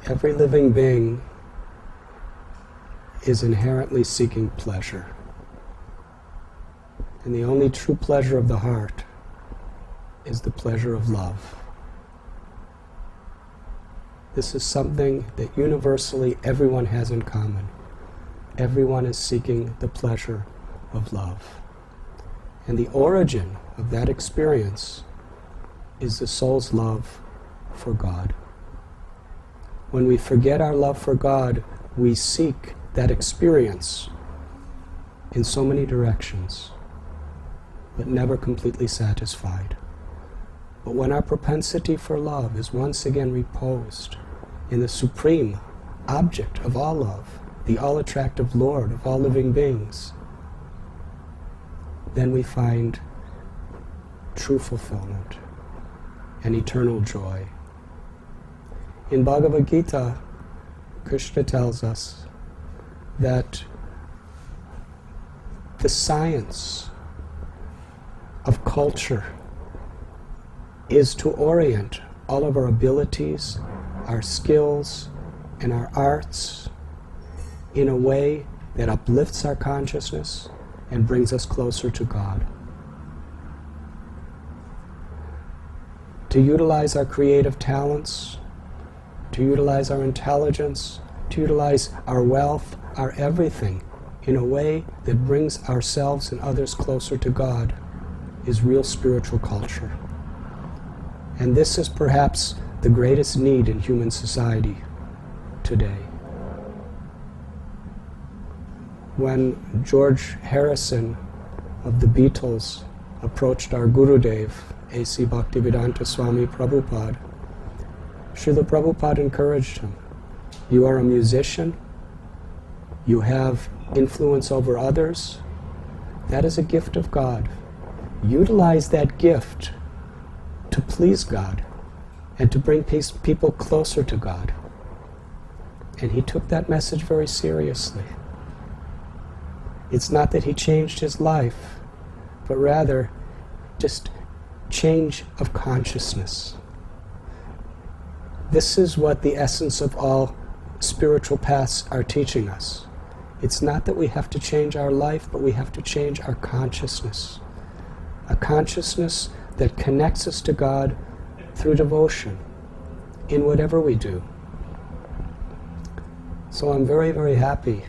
Every living being is inherently seeking pleasure. And the only true pleasure of the heart is the pleasure of love. This is something that universally everyone has in common. Everyone is seeking the pleasure of love. And the origin of that experience is the soul's love for God. When we forget our love for God, we seek that experience in so many directions, but never completely satisfied. But when our propensity for love is once again reposed in the supreme object of all love, the all-attractive Lord of all living beings, then we find true fulfillment and eternal joy. In Bhagavad Gita, Krishna tells us that the science of culture is to orient all of our abilities, our skills, and our arts in a way that uplifts our consciousness and brings us closer to God. To utilize our creative talents, to utilize our intelligence, to utilize our wealth, our everything, in a way that brings ourselves and others closer to God is real spiritual culture. And this is perhaps the greatest need in human society today. When George Harrison of the Beatles approached our Gurudev, A.C. Bhaktivedanta Swami Prabhupada, Srila Prabhupada encouraged him. You are a musician, you have influence over others, that is a gift of God. Utilize that gift to please God and to bring people closer to God. And he took that message very seriously. It's not that he changed his life, but rather just change of consciousness. This is what the essence of all spiritual paths are teaching us. It's not that we have to change our life, but we have to change our consciousness. A consciousness that connects us to God through devotion in whatever we do. So I'm very, very happy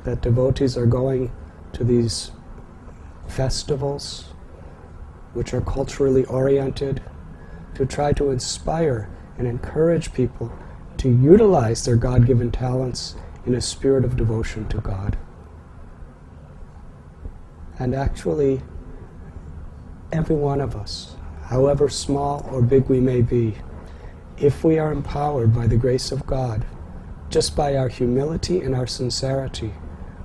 that devotees are going to these festivals, which are culturally oriented, to try to inspire and encourage people to utilize their God-given talents in a spirit of devotion to God. And actually, every one of us, however small or big we may be, if we are empowered by the grace of God, just by our humility and our sincerity,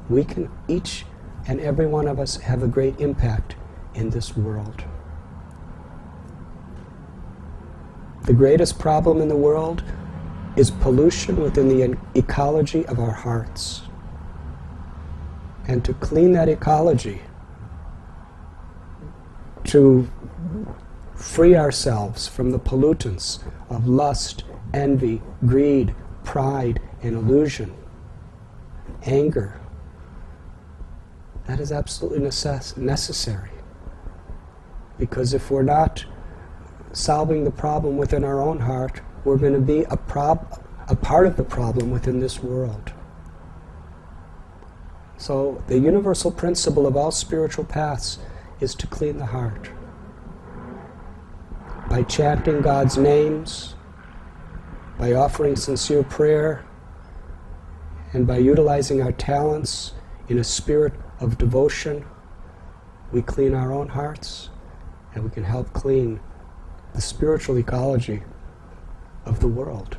we can, each and every one of us, have a great impact in this world. The greatest problem in the world is pollution within the ecology of our hearts. And to clean that ecology, to free ourselves from the pollutants of lust, envy, greed, pride, and illusion, anger, that is absolutely necessary. Because if we're not solving the problem within our own heart, we're going to be a part of the problem within this world. So the universal principle of all spiritual paths is to clean the heart. By chanting God's names, by offering sincere prayer, and by utilizing our talents in a spirit of devotion, we clean our own hearts, and we can help clean the spiritual ecology of the world.